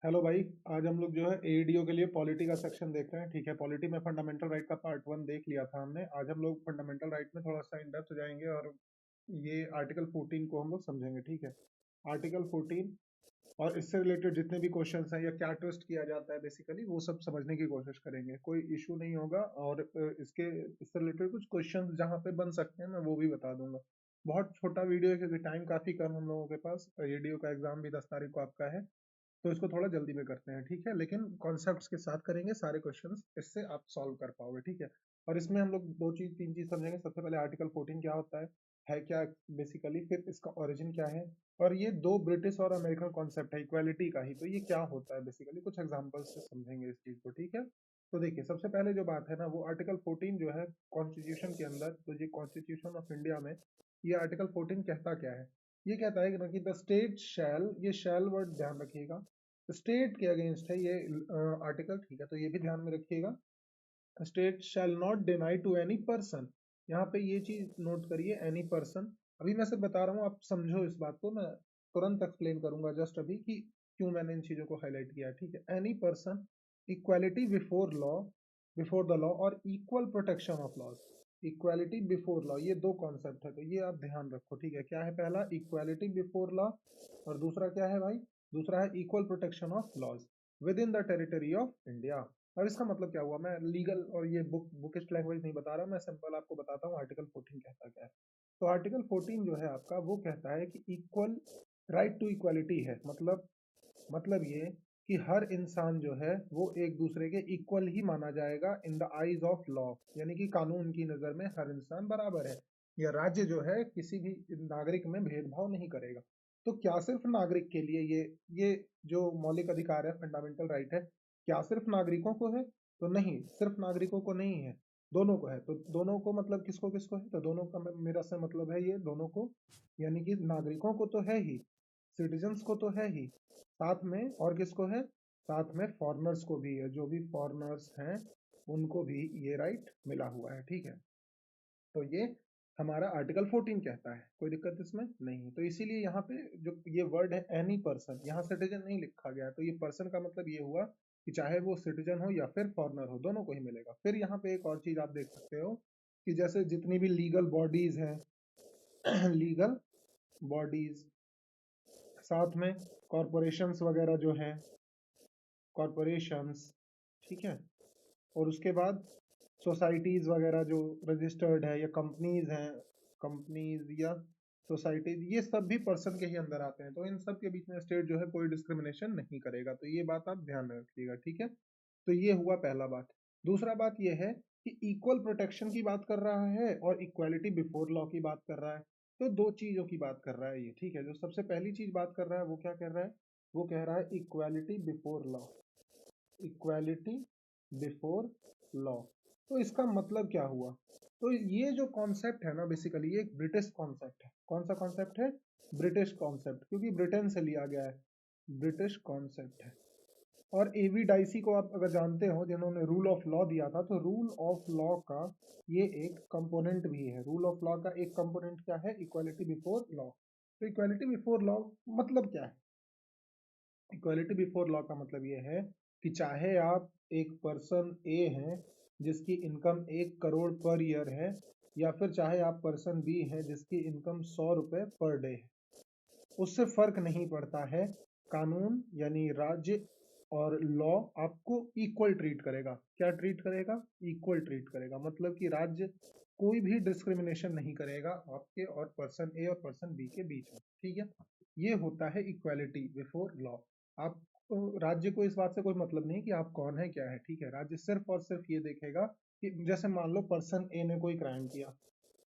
Hello भाई। आज हम लोग जो है एईडीओ के लिए पॉलिटी का सेक्शन देख रहे हैं। ठीक है, पॉलिटी में फंडामेंटल राइट का पार्ट 1 देख लिया था हमने। आज हम लोग फंडामेंटल राइट में थोड़ा सा इन डेप्थ जाएंगे और ये आर्टिकल 14 को हम लोग समझेंगे। ठीक है, आर्टिकल 14 और इससे रिलेटेड जितने भी क्वेश्चंस हैं या क्या ट्विस्ट किया जाता है बेसिकली वो सब समझने की कोशिश करेंगे। कोई इशू नहीं होगा और इससे रिलेटेड कुछ क्वेश्चंस जहाँ पे बन सकते हैं मैं वो भी बता दूंगा। बहुत छोटा वीडियो है क्योंकि टाइम काफी कम हम लोगों के पास। एईडीओ का एग्जाम भी 10 तारीख को आपका है, तो इसको थोड़ा जल्दी में करते हैं। ठीक है, लेकिन कॉन्सेप्ट्स के साथ करेंगे, सारे क्वेश्चंस इससे आप सॉल्व कर पाओगे। ठीक है, और इसमें हम लोग दो चीज तीन चीज समझेंगे। सबसे पहले आर्टिकल 14 क्या होता है क्या बेसिकली, फिर इसका ओरिजिन क्या है, और ये दो ब्रिटिश और अमेरिकन कॉन्सेप्ट है इक्वालिटी का ही, तो ये क्या होता है बेसिकली, कुछ एग्जांपल्स से समझेंगे इस चीज को। ठीक है, तो देखिए सबसे पहले जो बात है ना वो आर्टिकल 14 जो है कॉन्स्टिट्यूशन के अंदर, तो ये कॉन्स्टिट्यूशन ऑफ इंडिया में ये आर्टिकल 14 कहता क्या है। ये कहता है कि ना कि द स्टेट शैल, ये शैल वर्ड ध्यान रखिएगा, स्टेट के अगेंस्ट है ये आर्टिकल। ठीक है, तो ये भी ध्यान में रखिएगा। State shall not deny to any person, यहाँ पे ये चीज नोट करिए, एनी पर्सन। अभी मैं सिर्फ बता रहा हूँ, आप समझो इस बात को, मैं तुरंत एक्सप्लेन करूंगा जस्ट अभी कि क्यों मैंने इन चीजों को हाईलाइट किया है। ठीक है, any person, equality before law, before the law और equal protection of laws. Equality before law, ये दो कॉन्सेप्ट है, तो ये आप ध्यान रखो। ठीक है, क्या है पहला, इक्वालिटी बिफोर लॉ, और दूसरा क्या है भाई, दूसरा है equal protection of laws within the territory of India. अब इसका मतलब क्या हुआ, मैं लीगल और ये बुकिश लैंग्वेज नहीं बता रहा, मैं सिंपल आपको बताता हूँ आर्टिकल 14 कहता क्या है। तो आर्टिकल 14 जो है आपका वो कहता है कि इक्वल राइट टू इक्वालिटी है। मतलब ये कि हर इंसान जो है वो एक दूसरे के इक्वल ही माना जाएगा in the eyes of law, यानी कि कानून की नजर में हर इंसान बराबर है। या राज्य जो है किसी भी नागरिक में भेदभाव नहीं करेगा। तो क्या सिर्फ नागरिक के लिए ये जो मौलिक अधिकार है, फंडामेंटल राइट है, क्या सिर्फ नागरिकों को है? तो नहीं, सिर्फ नागरिकों को नहीं है, दोनों को है। तो दोनों को मतलब किसको किसको है, तो दोनों का मेरा से मतलब है ये दोनों को, यानी कि नागरिकों को तो है ही, सिटीजन्स को तो है ही, साथ में और किसको है, साथ में फॉरेनर्स को भी है। जो भी फॉरेनर्स हैं उनको भी ये राइट मिला हुआ है। ठीक है, तो ये हमारा आर्टिकल 14 कहता है, कोई दिक्कत इसमें नहीं है। तो इसीलिए यहाँ पे जो ये वर्ड है एनी पर्सन, यहाँ सिटीजन नहीं लिखा गया, तो ये पर्सन का मतलब ये हुआ कि चाहे वो सिटीजन हो या फिर फॉरेनर हो, दोनों को ही मिलेगा। फिर यहाँ पे एक और चीज आप देख सकते हो कि जैसे जितनी भी लीगल बॉडीज हैं लीगल बॉडीज, साथ में कॉरपोरेशंस वगैरह जो हैं, कॉरपोरेशंस, ठीक है, और उसके बाद सोसाइटीज वगैरह जो रजिस्टर्ड है, या कंपनीज हैं, कंपनीज या सोसाइटीज, ये सब भी पर्सन के ही अंदर आते हैं। तो इन सब के बीच में स्टेट जो है कोई डिस्क्रिमिनेशन नहीं करेगा, तो ये बात आप ध्यान में रखिएगा। ठीक है, तो ये हुआ पहला बात। दूसरा बात ये है कि इक्वल प्रोटेक्शन की बात कर रहा है और इक्वालिटी बिफोर लॉ की बात कर रहा है, तो दो चीजों की बात कर रहा है ये। ठीक है, जो सबसे पहली चीज बात कर रहा है वो क्या कर रहा है, वो कह रहा है equality before law, equality before law. तो इसका मतलब क्या हुआ, तो ये जो कॉन्सेप्ट है ना बेसिकली ये एक ब्रिटिश कॉन्सेप्ट है। कौन सा कॉन्सेप्ट है, ब्रिटिश कॉन्सेप्ट, क्योंकि ब्रिटेन से लिया गया है, ब्रिटिश कॉन्सेप्ट है। और एवी डाइसी को आप अगर जानते हो, जिन्होंने रूल ऑफ लॉ दिया था, तो रूल ऑफ लॉ का ये एक कंपोनेंट भी है। रूल ऑफ लॉ का एक कंपोनेंट क्या है, इक्वालिटी बिफोर लॉ। तो इक्वालिटी बिफोर लॉ मतलब क्या है, इक्वालिटी बिफोर लॉ का मतलब ये है कि चाहे आप एक पर्सन ए हैं जिसकी इनकम 1 करोड़ पर ईयर है, या फिर चाहे आप पर्सन बी हैं जिसकी इनकम 100 रुपए पर डे है, उससे फर्क नहीं पड़ता है। कानून यानी राज्य और लॉ आपको इक्वल ट्रीट करेगा। क्या ट्रीट करेगा, इक्वल ट्रीट करेगा, मतलब कि राज्य कोई भी डिस्क्रिमिनेशन नहीं करेगा आपके और पर्सन ए और पर्सन बी के बीच में। ठीक है, ये होता है इक्वालिटी बिफोर लॉ। आप राज्य को इस बात से कोई मतलब नहीं कि आप कौन है क्या है। ठीक है, राज्य सिर्फ और सिर्फ ये देखेगा कि जैसे मान लो पर्सन ए ने कोई क्राइम किया,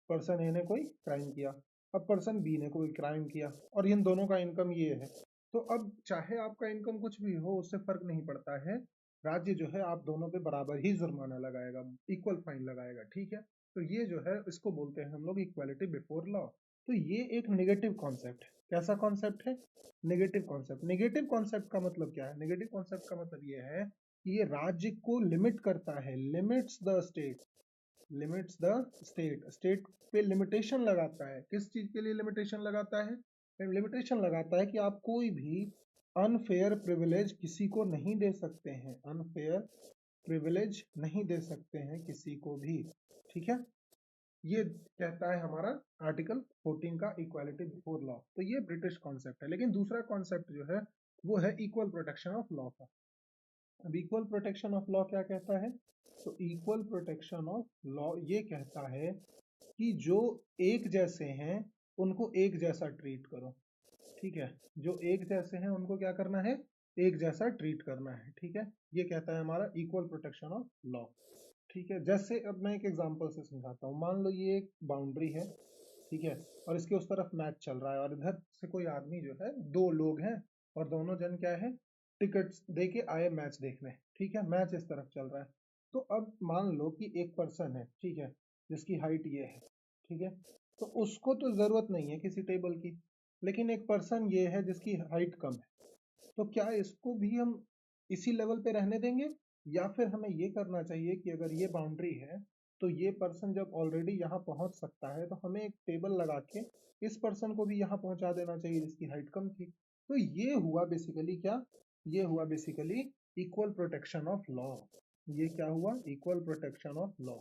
पर्सन ए ने कोई क्राइम किया, अब पर्सन बी ने कोई क्राइम किया, और इन दोनों का इनकम ये है, तो अब चाहे आपका इनकम कुछ भी हो उससे फर्क नहीं पड़ता है, राज्य जो है आप दोनों पे बराबर ही जुर्माना लगाएगा, इक्वल फाइन लगाएगा। ठीक है, तो ये जो है इसको बोलते हैं हम लोग इक्वालिटी बिफोर लॉ। तो ये एक नेगेटिव कॉन्सेप्ट है। कैसा कॉन्सेप्ट है, नेगेटिव कॉन्सेप्ट। नेगेटिव कॉन्सेप्ट का मतलब क्या है, नेगेटिव कॉन्सेप्ट का मतलब ये है कि ये राज्य को लिमिट करता है, limits the state, limits the state, state पे लिमिटेशन लगाता है। किस चीज के लिए लिमिटेशन लगाता है, लिमिटेशन लगाता है कि आप कोई भी अनफेयर प्रिविलेज किसी को नहीं दे सकते हैं, अनफेयर प्रिविलेज नहीं दे सकते हैं किसी को भी, ठीक है। ये कहता है हमारा आर्टिकल 14 का इक्वालिटी बिफोर लॉ। तो ये ब्रिटिश कॉन्सेप्ट है। लेकिन दूसरा कॉन्सेप्ट जो है वो है इक्वल प्रोटेक्शन ऑफ लॉ का। अब इक्वल प्रोटेक्शन ऑफ लॉ क्या कहता है? तो इक्वल प्रोटेक्शन ऑफ लॉ ये कहता है कि जो एक जैसे हैं उनको एक जैसा ट्रीट करो, ठीक है। जो एक जैसे हैं उनको क्या करना है? एक जैसा ट्रीट करना है, ठीक है। ये कहता है हमारा इक्वल प्रोटेक्शन ऑफ लॉ, ठीक है। जैसे अब मैं एक एग्जांपल से समझाता हूँ। मान लो ये एक बाउंड्री है, ठीक है, और इसके उस तरफ मैच चल रहा है और इधर से कोई आदमी जो है, दो लोग हैं और दोनों जन क्या है, टिकट्स दे के आए मैच देखने, ठीक है। मैच इस तरफ चल रहा है। तो अब मान लो कि एक पर्सन है, ठीक है, जिसकी हाइट ये है, ठीक है। तो उसको तो जरूरत नहीं है किसी टेबल की, लेकिन एक पर्सन ये है जिसकी हाइट कम है। तो क्या इसको भी हम इसी लेवल पे रहने देंगे, या फिर हमें ये करना चाहिए कि अगर ये बाउंड्री है तो ये पर्सन जब ऑलरेडी यहाँ पहुंच सकता है तो हमें एक टेबल लगा के इस पर्सन को भी यहाँ पहुंचा देना चाहिए जिसकी हाइट कम थी। तो ये हुआ बेसिकली क्या? ये हुआ basically equal protection of law. ये क्या हुआ? Equal protection of law.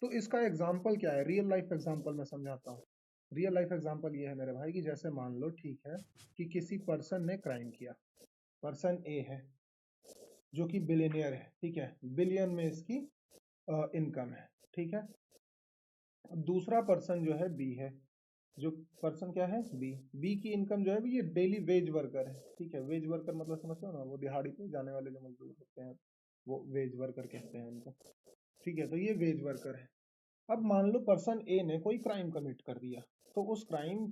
तो इसका एग्जाम्पल क्या है? रियल लाइफ एग्जाम्पल मैं समझाता हूँ। रियल लाइफ एग्जाम्पल ये है मेरे भाई कि जैसे मान लो, ठीक है, कि किसी पर्सन ने क्राइम किया। पर्सन ए है जो कि बिलियनियर है, ठीक है, बिलियन में इसकी इनकम है, ठीक है। अब दूसरा पर्सन जो है बी है, जो पर्सन क्या है? बी। बी की इनकम जो है ये डेली वेज वर्कर है, ठीक है। वेज वर्कर मतलब समझते हो ना, वो दिहाड़ी पे जाने वाले जो मजदूर होते हैं, वो वेज वर्कर कहते हैं उनको, ठीक है। तो ये वेज वर्कर है। अब मान लो पर्सन ए ने कोई क्राइम कमिट कर दिया, तो उस क्राइम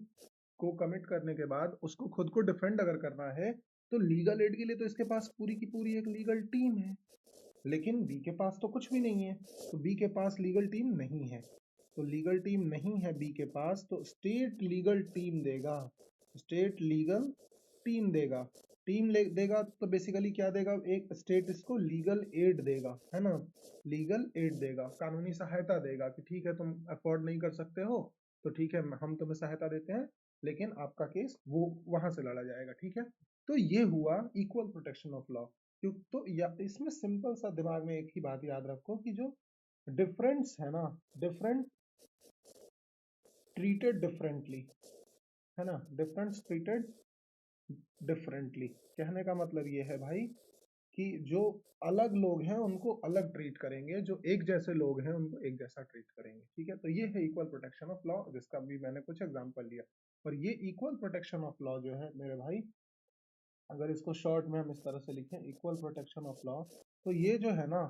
को कमिट करने के बाद उसको खुद को डिफेंड अगर करना है तो लीगल एड के लिए तो इसके पास पूरी की पूरी एक लीगल टीम है। लेकिन बी के पास तो कुछ भी नहीं है, तो बी के पास लीगल टीम नहीं है। तो लीगल टीम नहीं है बी के पास, तो स्टेट लीगल टीम देगा, स्टेट लीगल टीम देगा। देगा तो बेसिकली क्या देगा? एक स्टेट इसको लीगल एड देगा, है ना, लीगल एड देगा, कानूनी सहायता देगा कि ठीक है तुम अफोर्ड नहीं कर सकते हो तो ठीक है हम तुम्हें सहायता देते हैं, लेकिन आपका केस वो वहां से लड़ा जाएगा, ठीक है। तो ये हुआ इक्वल प्रोटेक्शन ऑफ लॉ। तो या इसमें सिंपल सा दिमाग में एक ही बात याद रखो कि जो डिफरेंस है ना, डिफरेंट ट्रीटेड डिफरेंटली, है ना, डिफरेंस ट्रीटेड डिफरेंटली। कहने का मतलब ये है भाई कि जो अलग लोग हैं उनको अलग ट्रीट करेंगे, जो एक जैसे लोग हैं उनको एक जैसा ट्रीट करेंगे, ठीक है। तो ये है इक्वल प्रोटेक्शन ऑफ लॉ, जिसका भी मैंने कुछ एग्जांपल लिया। और ये इक्वल प्रोटेक्शन ऑफ लॉ जो है मेरे भाई, अगर इसको शॉर्ट में हम इस तरह से लिखें, इक्वल प्रोटेक्शन ऑफ लॉ, तो ये जो है ना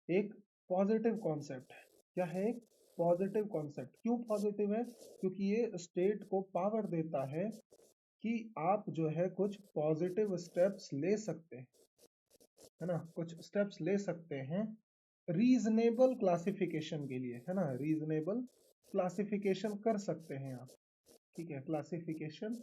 एक पॉजिटिव कॉन्सेप्ट है। क्या है? एक पॉजिटिव कॉन्सेप्ट। क्यों पॉजिटिव है? क्योंकि ये स्टेट को पावर देता है कि आप जो है कुछ पॉजिटिव स्टेप्स ले सकते हैं, है ना, कुछ स्टेप्स ले सकते हैं रीजनेबल क्लासिफिकेशन के लिए, है ना, रीजनेबल क्लासिफिकेशन कर सकते हैं आप, ठीक है, क्लासिफिकेशन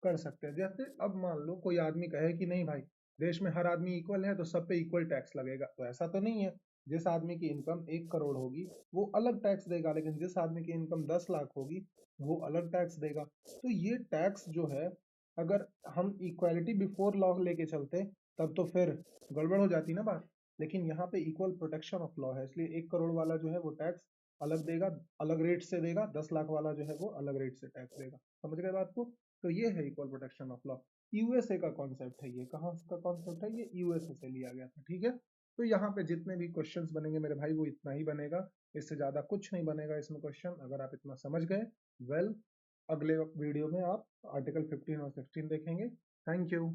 कर सकते हैं। जैसे अब मान लो कोई आदमी कहे कि नहीं भाई, देश में हर आदमी इक्वल है तो सब पे इक्वल टैक्स लगेगा, तो ऐसा तो नहीं है। जिस आदमी की इनकम 1 करोड़ होगी वो अलग टैक्स देगा, लेकिन जिस आदमी की इनकम 10 लाख होगी वो अलग टैक्स देगा। तो ये टैक्स जो है, अगर हम इक्वालिटी बिफोर लॉ लेके चलते तब तो फिर गड़बड़ हो जाती ना बात। लेकिन यहाँ पे इक्वल प्रोटेक्शन ऑफ लॉ है, इसलिए 1 करोड़ वाला जो है वो टैक्स अलग देगा, अलग रेट से देगा, 10 लाख वाला जो है वो अलग रेट से टैक्स देगा। समझ गए बात को? तो ये है equal protection of law. USA का कॉन्सेप्ट है ये। कहाँ का कॉन्सेप्ट है ये? यूएसए से लिया गया था, ठीक है। तो यहाँ पे जितने भी क्वेश्चंस बनेंगे मेरे भाई वो इतना ही बनेगा, इससे ज्यादा कुछ नहीं बनेगा इसमें क्वेश्चन, अगर आप इतना समझ गए। वेल, अगले वीडियो में आप आर्टिकल 15 और 16 देखेंगे। Thank you.